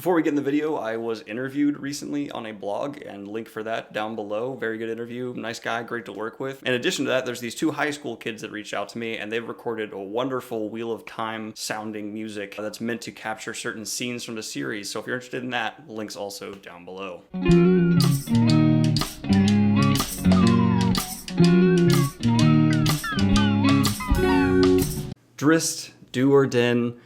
Before we get in the video, I was interviewed recently on a blog, and link for that down below. Very good interview, nice guy, great to work with. In addition to that, there's these two high school kids that reached out to me, and they've recorded a wonderful Wheel of Time sounding music that's meant to capture certain scenes from the series. So if you're interested in that, link's also down below. Drizzt Do'Urden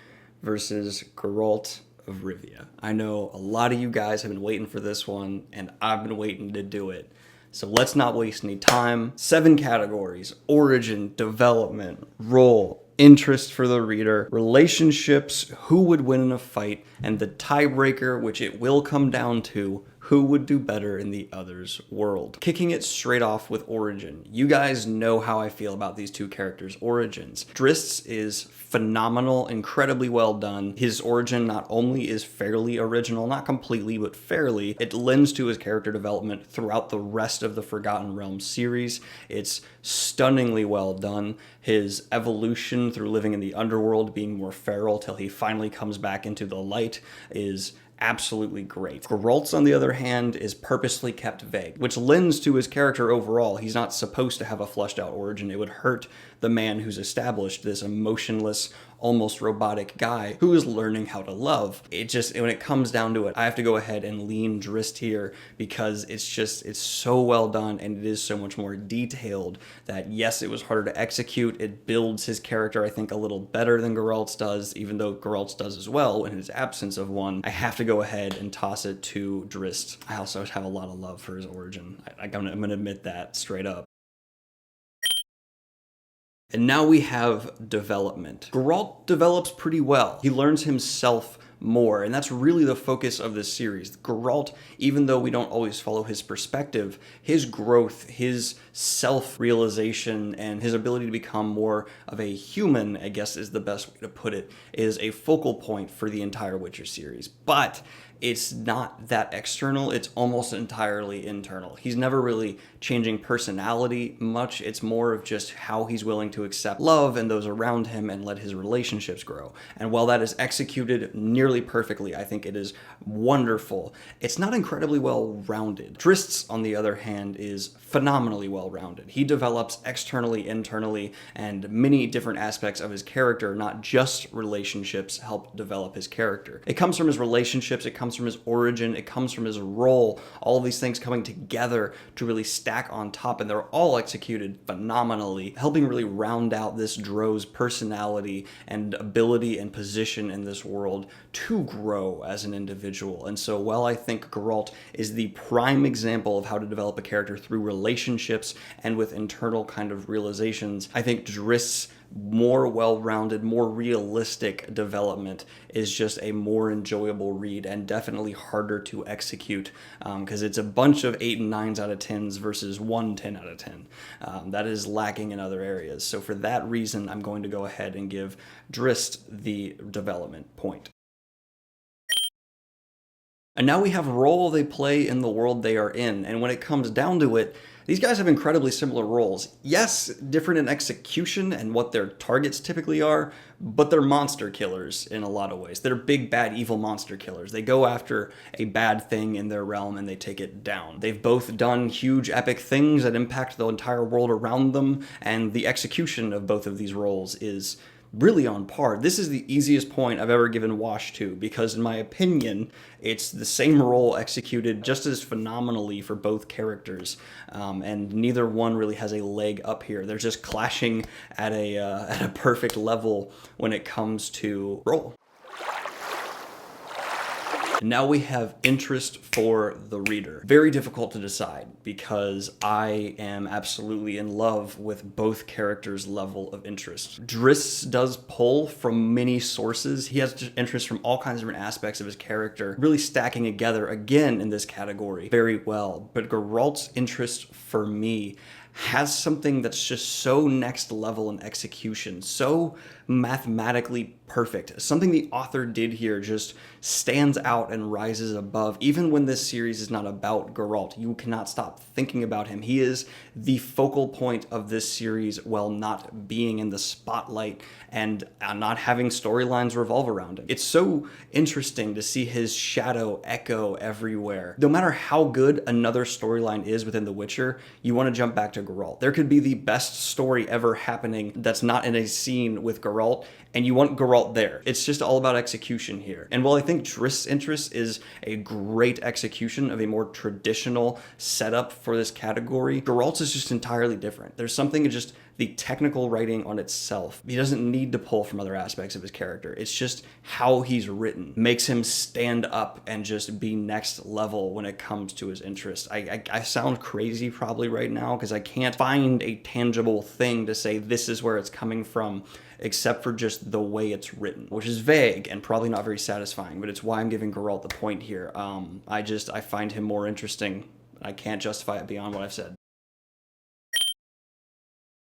versus Geralt of Rivia. I know a lot of you guys have been waiting for this one, and I've been waiting to do it. So let's not waste any time. 7 categories: origin, development, role, interest for the reader, relationships, who would win in a fight, and the tiebreaker, which it will come down to, who would do better in the other's world. Kicking it straight off with origin. You guys know how I feel about these two characters' origins. Drizzt's is phenomenal, incredibly well done. His origin not only is fairly original, not completely, but fairly, it lends to his character development throughout the rest of the Forgotten Realms series. It's stunningly well done. His evolution through living in the underworld, being more feral till he finally comes back into the light, is absolutely great. Geralt's, on the other hand, is purposely kept vague, which lends to his character overall. He's not supposed to have a fleshed out origin. It would hurt the man who's established this emotionless, almost robotic guy who is learning how to love. It just, when it comes down to it, I have to go ahead and lean Drizzt here because it's so well done, and it is so much more detailed that, yes, it was harder to execute. It builds his character, I think, a little better than Geralt's does, even though Geralt's does as well in his absence of one. I have to go ahead and toss it to Drizzt. I also have a lot of love for his origin. I'm gonna admit that straight up. And now we have development. Geralt develops pretty well. He learns himself more, and that's really the focus of this series. Geralt, even though we don't always follow his perspective, his growth, his self-realization, and his ability to become more of a human, I guess is the best way to put it, is a focal point for the entire Witcher series. But it's not that external, it's almost entirely internal. He's never really changing personality much. It's more of just how he's willing to accept love and those around him and let his relationships grow. And while that is executed nearly perfectly, I think it is wonderful. It's not incredibly well-rounded. Drizzt's, on the other hand, is phenomenally well-rounded. He develops externally, internally, and many different aspects of his character, not just relationships, help develop his character. It comes from his relationships, it comes from his origin, it comes from his role, all of these things coming together to really stack on top, and they're all executed phenomenally, helping really round out this Droz's personality and ability and position in this world to grow as an individual. And so while I think Geralt is the prime example of how to develop a character through relationships and with internal kind of realizations, I think Drizzt's more well-rounded, more realistic development is just a more enjoyable read and definitely harder to execute because it's a bunch of 8 and 9s out of 10s versus 1 10 out of 10. That is lacking in other areas. So for that reason, I'm going to go ahead and give Drizzt the development point. And now we have role they play in the world they are in. And when it comes down to it, these guys have incredibly similar roles. Yes, different in execution and what their targets typically are, but they're monster killers in a lot of ways. They're big, bad, evil monster killers. They go after a bad thing in their realm and they take it down. They've both done huge, epic things that impact the entire world around them, and the execution of both of these roles is really on par. This is the easiest point I've ever given Wash to, because in my opinion, it's the same role executed just as phenomenally for both characters, and neither one really has a leg up here. They're just clashing at a perfect level when it comes to role. Now we have interest for the reader. Very difficult to decide because I am absolutely in love with both characters' level of interest. Drizzt does pull from many sources. He has interest from all kinds of different aspects of his character, really stacking together again in this category very well. But Geralt's interest for me has something that's just so next level in execution, so mathematically perfect. Something the author did here just stands out and rises above. Even when this series is not about Geralt, you cannot stop thinking about him. He is the focal point of this series while not being in the spotlight and not having storylines revolve around him. It's so interesting to see his shadow echo everywhere. No matter how good another storyline is within The Witcher, you want to jump back to Geralt. There could be the best story ever happening that's not in a scene with Geralt, and you want Geralt there. It's just all about execution here. And while I think Drizzt's interest is a great execution of a more traditional setup for this category, Geralt's is just entirely different. There's something in just the technical writing on itself. He doesn't need to pull from other aspects of his character. It's just how he's written makes him stand up and just be next level when it comes to his interest. I sound crazy probably right now because I can't find a tangible thing to say this is where it's coming from, except for just the way it's written, which is vague and probably not very satisfying, but it's why I'm giving Geralt the point here. I find him more interesting. I can't justify it beyond what I've said.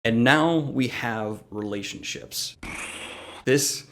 And now we have relationships. This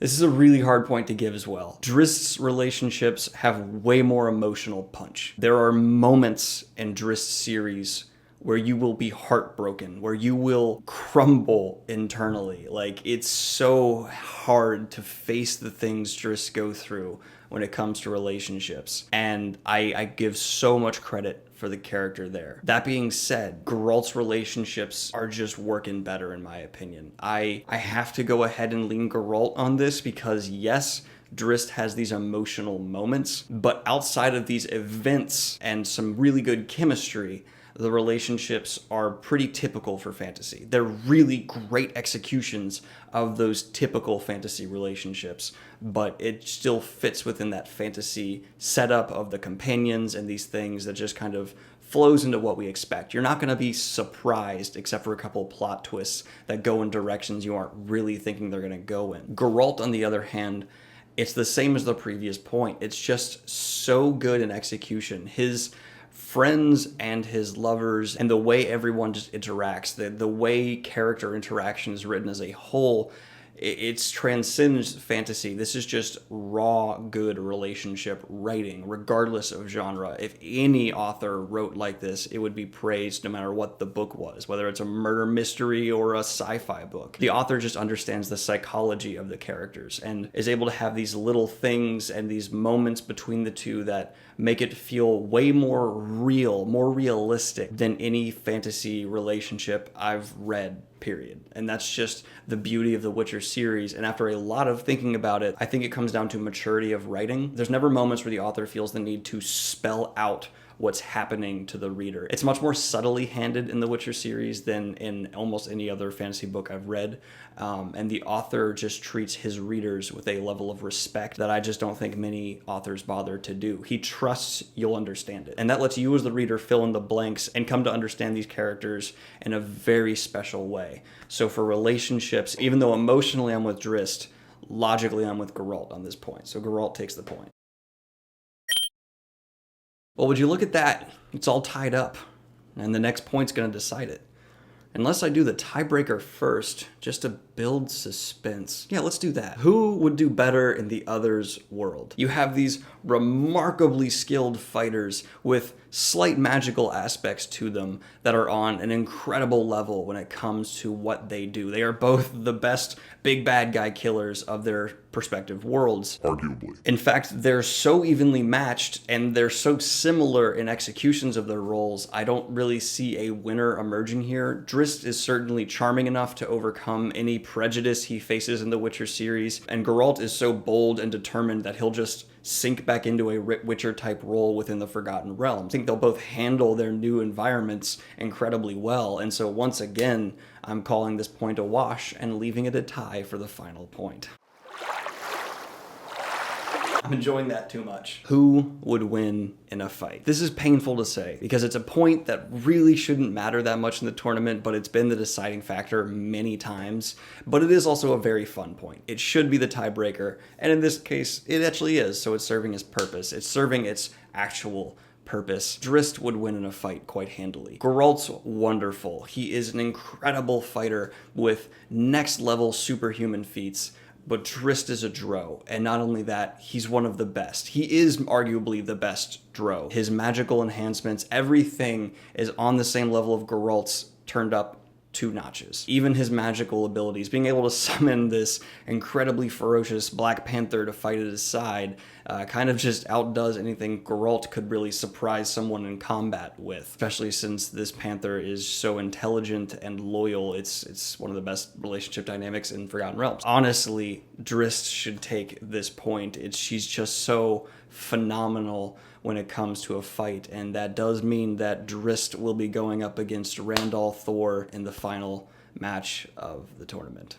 is a really hard point to give as well. Drizzt's relationships have way more emotional punch. There are moments in Drizzt's series where you will be heartbroken, where you will crumble internally. Like, it's so hard to face the things Drizzt go through when it comes to relationships. And I give so much credit for the character there. That being said, Geralt's relationships are just working better in my opinion. I have to go ahead and lean Geralt on this because yes, Drizzt has these emotional moments, but outside of these events and some really good chemistry, the relationships are pretty typical for fantasy. They're really great executions of those typical fantasy relationships, but it still fits within that fantasy setup of the companions and these things that just kind of flows into what we expect. You're not going to be surprised, except for a couple plot twists that go in directions you aren't really thinking they're going to go in. Geralt, on the other hand, it's the same as the previous point. It's just so good in execution. His friends and his lovers and the way everyone just interacts, the way character interaction is written as a whole, it transcends fantasy. This is just raw, good relationship writing, regardless of genre. If any author wrote like this, it would be praised no matter what the book was, whether it's a murder mystery or a sci-fi book. The author just understands the psychology of the characters and is able to have these little things and these moments between the two that make it feel way more real, more realistic than any fantasy relationship I've read, period. And that's just the beauty of the Witcher series. And after a lot of thinking about it, I think it comes down to maturity of writing. There's never moments where the author feels the need to spell out what's happening to the reader. It's much more subtly handed in the Witcher series than in almost any other fantasy book I've read. And the author just treats his readers with a level of respect that I just don't think many authors bother to do. He trusts you'll understand it. And that lets you as the reader fill in the blanks and come to understand these characters in a very special way. So for relationships, even though emotionally I'm with Drizzt, logically I'm with Geralt on this point. So Geralt takes the point. Well, would you look at that? It's all tied up, and the next point's going to decide it. Unless I do the tiebreaker first, just to build suspense. Yeah, let's do that. Who would do better in the other's world? You have these remarkably skilled fighters with slight magical aspects to them that are on an incredible level when it comes to what they do. They are both the best big bad guy killers of their respective worlds. Arguably. In fact, they're so evenly matched and they're so similar in executions of their roles, I don't really see a winner emerging here. Drizzt is certainly charming enough to overcome any prejudice he faces in the Witcher series, and Geralt is so bold and determined that he'll just sink back into a Witcher-type role within the Forgotten Realms. I think they'll both handle their new environments incredibly well, and so once again, I'm calling this point a wash and leaving it a tie for the final point. I'm enjoying that too much. Who would win in a fight? This is painful to say because it's a point that really shouldn't matter that much in the tournament, but it's been the deciding factor many times. But it is also a very fun point. It should be the tiebreaker, and in this case, it actually is, so it's serving its purpose. It's serving its actual purpose, Drizzt would win in a fight quite handily. Geralt's wonderful. He is an incredible fighter with next level superhuman feats, but Drizzt is a Drow, and not only that, he's one of the best. He is arguably the best Drow. His magical enhancements, everything is on the same level of Geralt's turned up 2 notches. Even his magical abilities, being able to summon this incredibly ferocious Black Panther to fight at his side, kind of just outdoes anything Geralt could really surprise someone in combat with, especially since this Panther is so intelligent and loyal. It's one of the best relationship dynamics in Forgotten Realms. Honestly, Drizzt should take this point. She's just so phenomenal when it comes to a fight, and that does mean that Drizzt will be going up against Randall Thor in the final match of the tournament.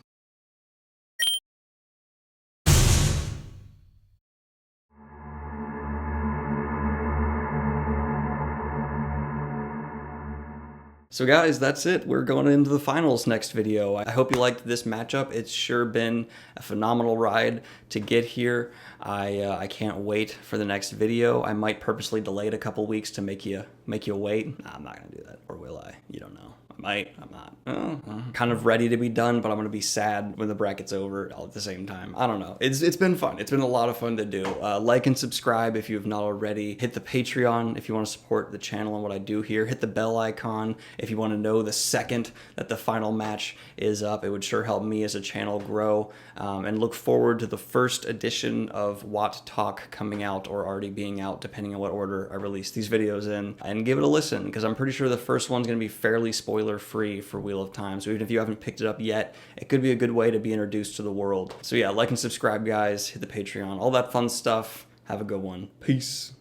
So guys, that's it. We're going into the finals next video. I hope you liked this matchup. It's sure been a phenomenal ride to get here. I can't wait for the next video. I might purposely delay it a couple weeks to make you wait. Nah, I'm not gonna do that. Or will I? You don't know. I might, I'm not. Kind of ready to be done, but I'm gonna be sad when the bracket's over all at the same time. I don't know. It's been fun. It's been a lot of fun to do. Like and subscribe if you have not already. Hit the Patreon if you want to support the channel and what I do here. Hit the bell icon if you want to know the second that the final match is up. It would sure help me as a channel grow. And look forward to the first edition of WoT Talk coming out, or already being out, depending on what order I release these videos in. And give it a listen, because I'm pretty sure the first one's going to be fairly spoiler-free for Wheel of Time. So even if you haven't picked it up yet, it could be a good way to be introduced to the world. So yeah, like and subscribe, guys. Hit the Patreon. All that fun stuff. Have a good one. Peace.